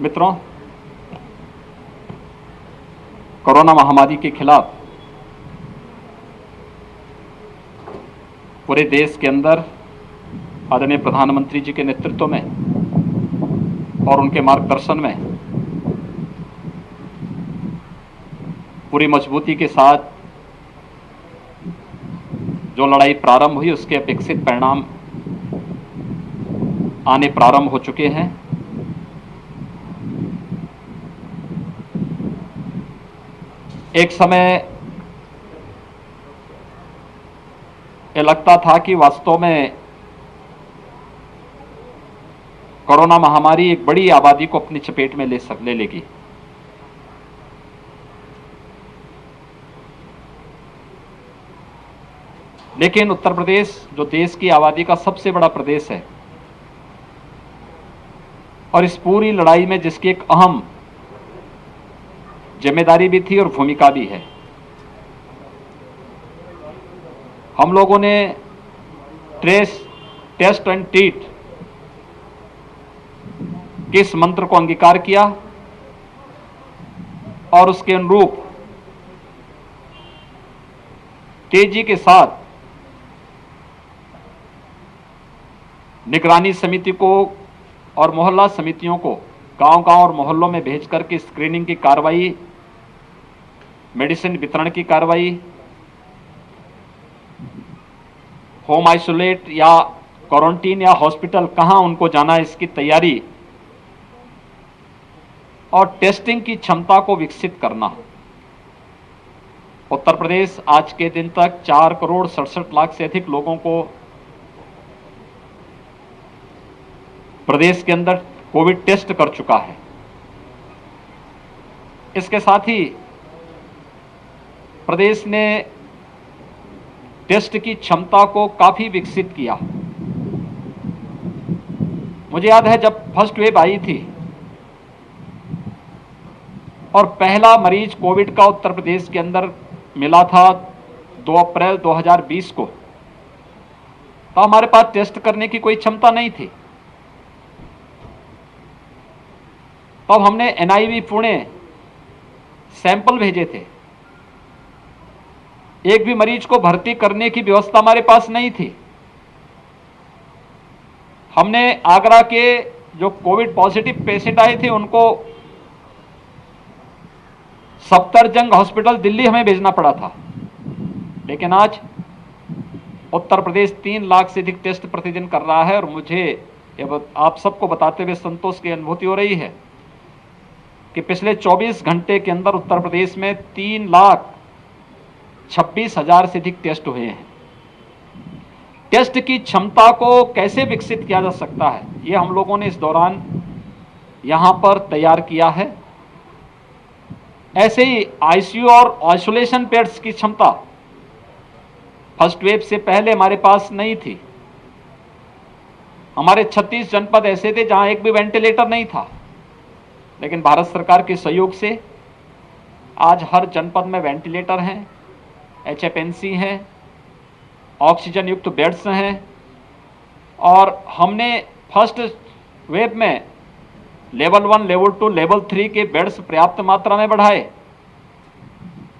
मित्रों, कोरोना महामारी के खिलाफ पूरे देश के अंदर आदरणीय प्रधानमंत्री जी के नेतृत्व में और उनके मार्गदर्शन में पूरी मजबूती के साथ जो लड़ाई प्रारंभ हुई उसके अपेक्षित परिणाम आने प्रारंभ हो चुके हैं। एक समय ये लगता था कि वास्तव में कोरोना महामारी एक बड़ी आबादी को अपनी चपेट में ले लेगी। लेकिन उत्तर प्रदेश जो देश की आबादी का सबसे बड़ा प्रदेश है और इस पूरी लड़ाई में जिसकी एक अहम जिम्मेदारी भी थी और भूमिका भी है, हम लोगों ने ट्रेस, टेस्ट एंड ट्रीट के इस मंत्र को अंगीकार किया और उसके अनुरूप तेजी के साथ निगरानी समिति को और मोहल्ला समितियों को गांव-गांव और मोहल्लों में भेज करके स्क्रीनिंग की कार्रवाई, मेडिसिन वितरण की कार्रवाई, होम आइसोलेट या क्वारंटीन या हॉस्पिटल कहां उनको जाना है इसकी तैयारी और टेस्टिंग की क्षमता को विकसित करना। उत्तर प्रदेश आज के दिन तक 4,67,00,000 से अधिक लोगों को प्रदेश के अंदर कोविड टेस्ट कर चुका है। इसके साथ ही प्रदेश ने टेस्ट की क्षमता को काफी विकसित किया। मुझे याद है जब फर्स्ट वेव आई थी और पहला मरीज कोविड का उत्तर प्रदेश के अंदर मिला था 2 अप्रैल 2020 को, तो हमारे पास टेस्ट करने की कोई क्षमता नहीं थी। तब हमने एनआईवी पुणे सैंपल भेजे थे। एक भी मरीज को भर्ती करने की व्यवस्था हमारे पास नहीं थी। हमने आगरा के जो कोविड पॉजिटिव पेशेंट आए थे उनको सफदरजंग हॉस्पिटल दिल्ली हमें भेजना पड़ा था। लेकिन आज उत्तर प्रदेश 3 लाख से अधिक टेस्ट प्रतिदिन कर रहा है और मुझे आप सबको बताते हुए संतोष की अनुभूति हो रही है कि पिछले 24 घंटे के अंदर उत्तर प्रदेश में 3,26,000 से अधिक टेस्ट हुए हैं। टेस्ट की क्षमता को कैसे विकसित किया जा सकता है, ये हम लोगों ने इस दौरान यहां पर तैयार किया है। ऐसे ही आईसीयू और आइसोलेशन बेड्स की क्षमता फर्स्ट वेव से पहले हमारे पास नहीं थी। हमारे 36 जनपद ऐसे थे जहां एक भी वेंटिलेटर नहीं था, लेकिन भारत सरकार के सहयोग से आज हर जनपद में वेंटिलेटर हैं, एचएफएनसी हैं, ऑक्सीजन युक्त बेड्स हैं और हमने फर्स्ट वेव में लेवल 1, लेवल 2, लेवल 3 के बेड्स पर्याप्त मात्रा में बढ़ाए।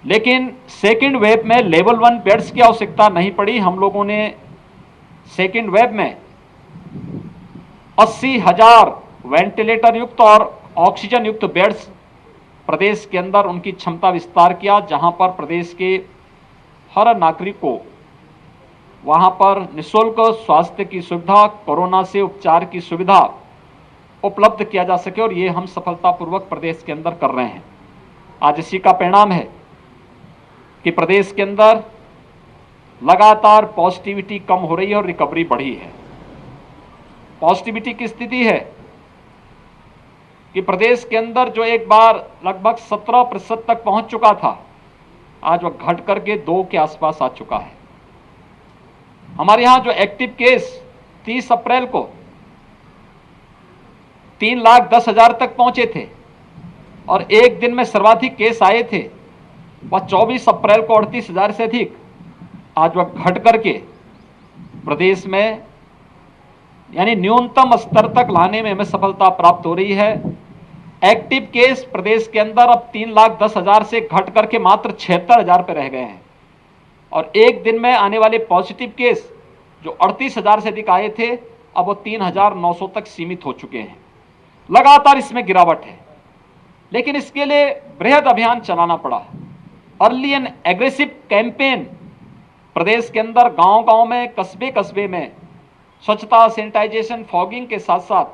लेकिन सेकेंड वेव में लेवल 1 बेड्स की आवश्यकता नहीं पड़ी। हम लोगों ने सेकेंड वेव में 80,000 वेंटिलेटर युक्त और ऑक्सीजन युक्त बेड्स प्रदेश के अंदर उनकी क्षमता विस्तार किया, जहां पर प्रदेश के हर नागरिक को वहां पर निःशुल्क स्वास्थ्य की सुविधा, कोरोना से उपचार की सुविधा उपलब्ध किया जा सके और ये हम सफलतापूर्वक प्रदेश के अंदर कर रहे हैं। आज इसी का परिणाम है कि प्रदेश के अंदर लगातार पॉजिटिविटी कम हो रही है और रिकवरी बढ़ी है। पॉजिटिविटी की स्थिति है कि प्रदेश के अंदर जो एक बार लगभग 17% तक पहुंच चुका था, आज वह घट करके 2 के आसपास आ चुका है। हमारे यहां जो एक्टिव केस 30 अप्रैल को 3,10,000 तक पहुंचे थे और एक दिन में सर्वाधिक केस आए थे वह 24 अप्रैल को 38,000 से अधिक, आज वह घट करके प्रदेश में यानी न्यूनतम स्तर तक लाने में हमें सफलता प्राप्त हो रही है। एक्टिव केस प्रदेश के अंदर अब 3,10,000 से घट करके मात्र 76,000 पे रह गए हैं और एक दिन में आने वाले पॉजिटिव केस जो 38,000 से अधिक आए थे अब वो 3,900 तक सीमित हो चुके हैं। लगातार इसमें गिरावट है, लेकिन इसके लिए बृहद अभियान चलाना पड़ा। अर्ली एंड एग्रेसिव कैंपेन प्रदेश के अंदर गांव-गांव में, कस्बे-कस्बे में स्वच्छता, सैनिटाइजेशन, फॉगिंग के साथ साथ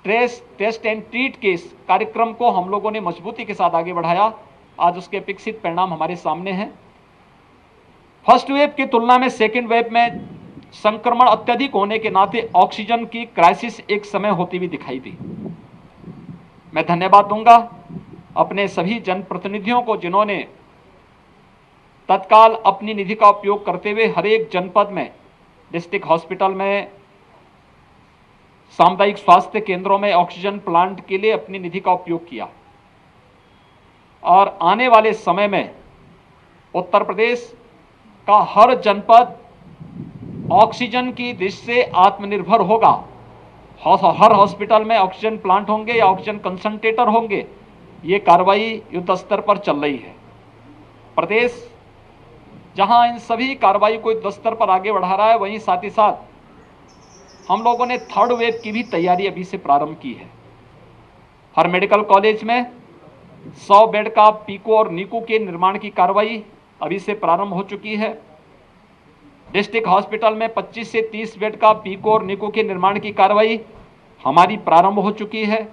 ट्रेस, टेस्ट एंड ट्रीट के इस कार्यक्रम को हम लोगों ने मजबूती के साथ आगे बढ़ाया। आज उसके अपेक्षित परिणाम हमारे सामने हैं। फर्स्ट वेव की तुलना में सेकेंड वेव में संक्रमण अत्यधिक होने के नाते ऑक्सीजन की क्राइसिस एक समय होती हुई दिखाई दी। मैं धन्यवाद दूंगा अपने सभी जनप्रतिनिधियों को जिन्होंने तत्काल अपनी निधि का उपयोग करते हुए हर एक जनपद में, डिस्ट्रिक्ट हॉस्पिटल में, सामुदायिक स्वास्थ्य केंद्रों में ऑक्सीजन प्लांट के लिए अपनी निधि का उपयोग किया और आने वाले समय में उत्तर प्रदेश का हर जनपद ऑक्सीजन की दृष्टि से आत्मनिर्भर होगा। हर हॉस्पिटल में ऑक्सीजन प्लांट होंगे या ऑक्सीजन कंसंट्रेटर होंगे। ये कार्रवाई युद्ध स्तर पर चल रही है। प्रदेश जहां इन सभी कार्रवाई को युद्ध स्तर पर आगे बढ़ा रहा है, वहीं साथ ही साथ हम लोगों ने थर्ड वेव की भी तैयारी अभी से प्रारंभ की है। हर मेडिकल कॉलेज में 100 बेड का पीको और नीको के निर्माण की कार्रवाई अभी से प्रारंभ हो चुकी है। डिस्ट्रिक्ट हॉस्पिटल में 25 से 30 बेड का पीको और नीको के निर्माण की कार्रवाई हमारी प्रारंभ हो चुकी है।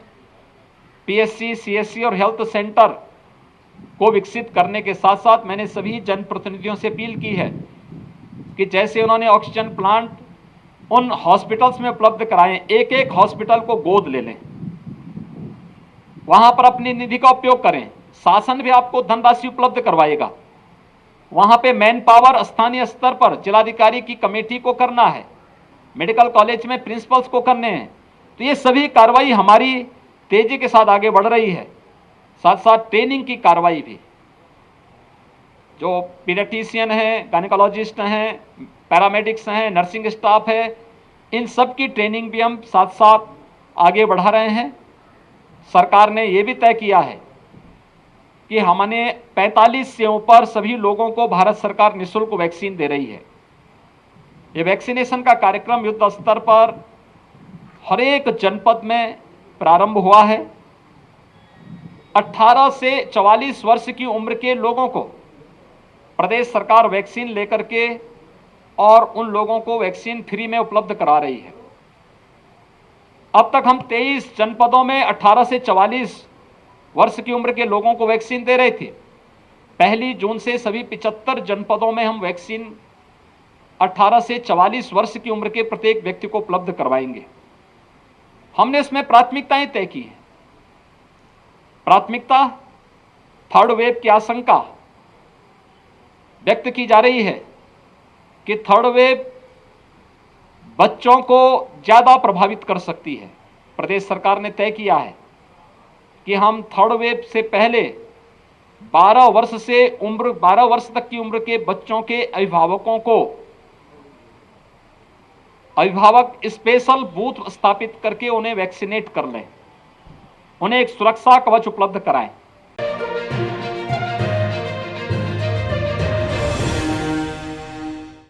पीएससी, सीएससी और हेल्थ सेंटर को विकसित करने के साथ साथ मैंने सभी जनप्रतिनिधियों से अपील की है कि जैसे उन्होंने ऑक्सीजन प्लांट उन हॉस्पिटल्स में उपलब्ध कराएं, एक एक हॉस्पिटल को गोद ले लें, वहां पर अपनी निधि का उपयोग करें। शासन भी आपको धनराशि उपलब्ध करवाएगा। वहां पे मैन पावर स्थानीय स्तर पर जिलाधिकारी की कमेटी को करना है, मेडिकल कॉलेज में प्रिंसिपल्स को करने हैं। तो ये सभी कार्रवाई हमारी तेजी के साथ आगे बढ़ रही है। साथ साथ ट्रेनिंग की कार्रवाई भी, जो पीडियाट्रिशियन हैं, गायनेकोलॉजिस्ट हैं, पैरामेडिक्स हैं, नर्सिंग स्टाफ है, इन सब की ट्रेनिंग भी हम साथ साथ आगे बढ़ा रहे हैं। सरकार ने ये भी तय किया है कि हमने 45 से ऊपर सभी लोगों को भारत सरकार निःशुल्क वैक्सीन दे रही है। ये वैक्सीनेशन का कार्यक्रम युद्ध स्तर पर हर एक जनपद में प्रारंभ हुआ है। 18 से 44 वर्ष की उम्र के लोगों को प्रदेश सरकार वैक्सीन लेकर के और उन लोगों को वैक्सीन फ्री में उपलब्ध करा रही है। अब तक हम 23 जनपदों में 18 से 44 वर्ष की उम्र के लोगों को वैक्सीन दे रहे थे। 1 जून से सभी 75 जनपदों में हम वैक्सीन 18 से 44 वर्ष की उम्र के प्रत्येक व्यक्ति को उपलब्ध करवाएंगे। हमने इसमें प्राथमिकताएं तय की हैं। प्राथमिकता, थर्ड वेव की आशंका व्यक्त की जा रही है कि थर्ड वेव बच्चों को ज्यादा प्रभावित कर सकती है। प्रदेश सरकार ने तय किया है कि हम थर्ड वेव से पहले 12 वर्ष तक की उम्र के बच्चों के अभिभावकों को अभिभावक स्पेशल बूथ स्थापित करके उन्हें वैक्सीनेट कर लें, उन्हें एक सुरक्षा कवच उपलब्ध कराएं।